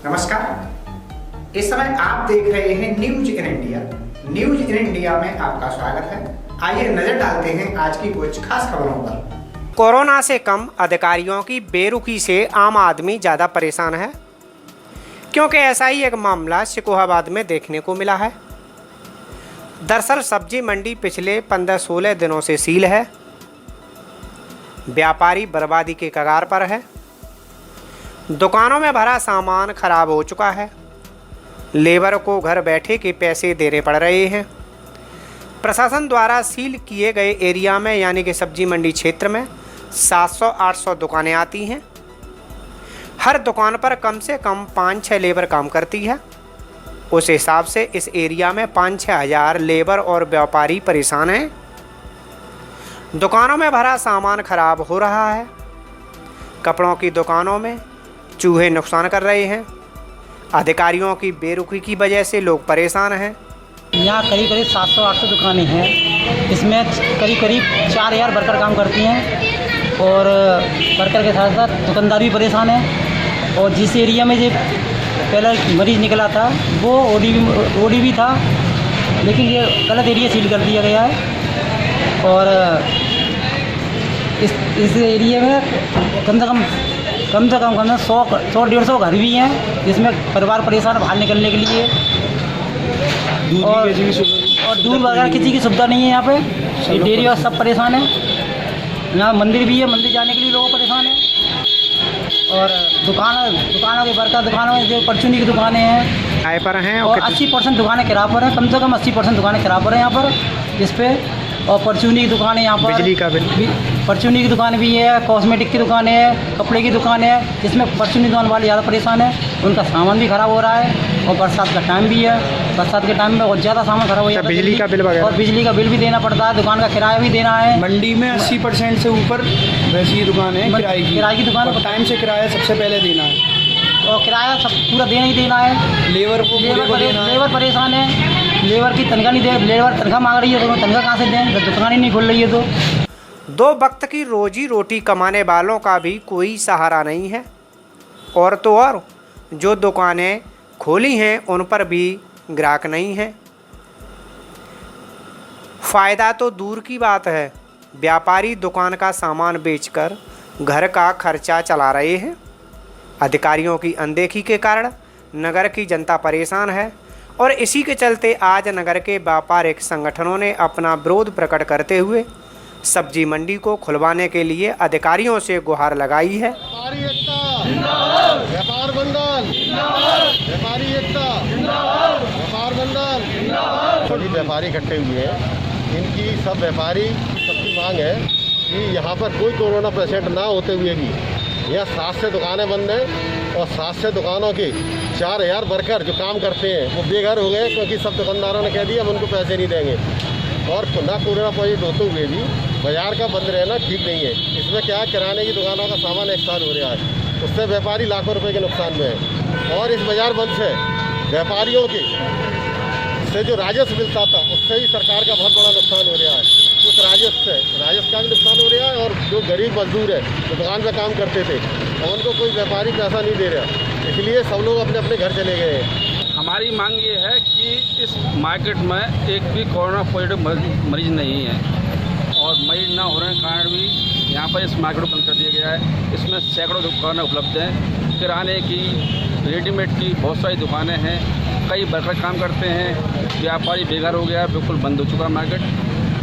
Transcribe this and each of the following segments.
नमस्कार। इस समय आप देख रहे हैं news in India. News in India में आपका स्वागत है। आइए नजर डालते हैं आज की कुछ खास खबरों पर। कोरोना से कम अधिकारियों की बेरुखी से आम आदमी ज़्यादा परेशान है, क्योंकि ऐसा ही एक मामला सिकोहाबाद में देखने को मिला है। दरअसल सब्जी मंडी पिछले 15-16 दिनों से सील है। व्यापारी बर्बादी के कगार पर है। दुकानों में भरा सामान खराब हो चुका है। लेबर को घर बैठे के पैसे देने पड़ रहे हैं। प्रशासन द्वारा सील किए गए एरिया में यानी कि सब्जी मंडी क्षेत्र में 700-800 दुकानें आती हैं। हर दुकान पर कम से कम 5-6 लेबर काम करती है। उस हिसाब से इस एरिया में 5-6 हज़ार लेबर और व्यापारी परेशान हैं। दुकानों में भरा सामान खराब हो रहा है। कपड़ों की दुकानों में चूहे नुकसान कर रहे हैं। अधिकारियों की बेरुखी की वजह से लोग परेशान हैं। यहाँ करीब 700-800 दुकानें हैं। इसमें करीब 4000 वर्कर काम करती हैं और वर्कर के साथ साथ दुकानदार भी परेशान हैं। और जिस एरिया में जो पहला मरीज़ निकला था वो ओडी था, लेकिन ये गलत एरिया सील कर दिया गया है। और इस एरिया में कम से कम 100-150 घर भी हैं, जिसमें परिवार परेशान बाहर निकलने के लिए। और दूर वगैरह किसी की सुविधा नहीं है। यहाँ पे डेयरी और सब परेशान है। यहाँ मंदिर भी है, मंदिर जाने के लिए लोग परेशान हैं। और दुकानों के वर्कर, दुकानों में जो परचूनी की दुकानें हैं किराए पर हैं और 80% दुकानें किराए पर हैं। कम से कम 80% दुकानें किराए पर हैं यहाँ पर इस पर। और परचूनी की दुकानें यहाँ पर, बिजली का बिल, परचूनी की दुकान भी है, कॉस्मेटिक की दुकानें हैं, कपड़े की दुकानें हैं, जिसमें परचूनी दुकान वाले ज़्यादा परेशान है। उनका सामान भी ख़राब हो रहा है और बरसात का टाइम भी है। बरसात के टाइम में बहुत ज़्यादा सामान ख़राब हो जाता है। बिजली का बिल वगैरह, और बिजली का बिल भी देना पड़ता है, दुकान का किराया भी देना है। मंडी में 80% से ऊपर वैसी दुकान है किराए की दुकान और टाइम से किराया सबसे पहले देना है। और किराया सब पूरा देना ही देना है। लेबर को लेबर परेशान है। लेबर की तनख्वाह नहीं दे, लेबर तनख्वाह मांग रही है तो तनख्वाह कहाँ से दें जब दुकान ही नहीं खोल रही है तो। 2 वक्त की रोजी रोटी कमाने वालों का भी कोई सहारा नहीं है। और तो और जो दुकानें खोली हैं उन पर भी ग्राहक नहीं है। फ़ायदा तो दूर की बात है, व्यापारी दुकान का सामान बेचकर घर का खर्चा चला रहे हैं। अधिकारियों की अनदेखी के कारण नगर की जनता परेशान है और इसी के चलते आज नगर के व्यापारिक संगठनों ने अपना विरोध प्रकट करते हुए सब्जी मंडी को खुलवाने के लिए अधिकारियों से गुहार लगाई है। व्यापारी एकता व्यापार बंधन, व्यापारी एकता व्यापार बंधन। सभी व्यापारी इकट्ठे हुए हैं। इनकी सब व्यापारी सबकी मांग है कि यहाँ पर कोई कोरोना पेशेंट ना होते हुए भी यहाँ 7 से दुकानें बंद हैं और 7 से दुकानों के 4000 वर्कर जो काम करते हैं वो बेघर हो गए, क्योंकि सब दुकानदारों ने कह दिया हम उनको पैसे नहीं देंगे। और ना कोरोना पॉजिटिव होते हुए भी बाजार का बंद रहना ठीक नहीं है। इसमें क्या है, किराने की दुकानों का सामान एक साल हो रहा है, उससे व्यापारी लाखों रुपए के नुकसान में है। और इस बाजार बंद से व्यापारियों के से जो राजस्व मिलता था उससे ही सरकार का बहुत बड़ा नुकसान हो रहा है। उस राजस्व का भी नुकसान हो रहा है। और जो गरीब मजदूर है जो दुकान पर काम करते थे और उनको कोई व्यापारी पैसा नहीं दे रहा, इसलिए सब लोग अपने अपने घर चले गए हैं। हमारी मांग ये है कि इस मार्केट में एक भी कोरोना पॉजिटिव मरीज नहीं है और मरीज ना होने के कारण भी यहाँ पर इस मार्केट को बंद कर दिया गया है। इसमें सैकड़ों दुकानें उपलब्ध हैं, किराने की, रेडीमेड की बहुत सारी दुकानें हैं। कई वर्कर काम करते हैं। व्यापारी बेघर हो गया है, बिल्कुल बंद हो चुका है मार्केट।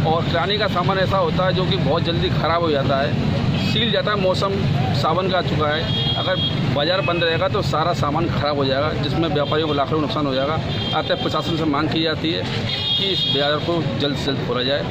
और किराने का सामान ऐसा होता है जो कि बहुत जल्दी ख़राब हो जाता है, सील जाता है। मौसम सावन का आ चुका है, अगर बाज़ार बंद रहेगा तो सारा सामान ख़राब हो जाएगा, जिसमें व्यापारियों को लाखों नुकसान हो जाएगा। अतः प्रशासन से मांग की जाती है कि इस बाज़ार को जल्द से जल्द खोला जाए।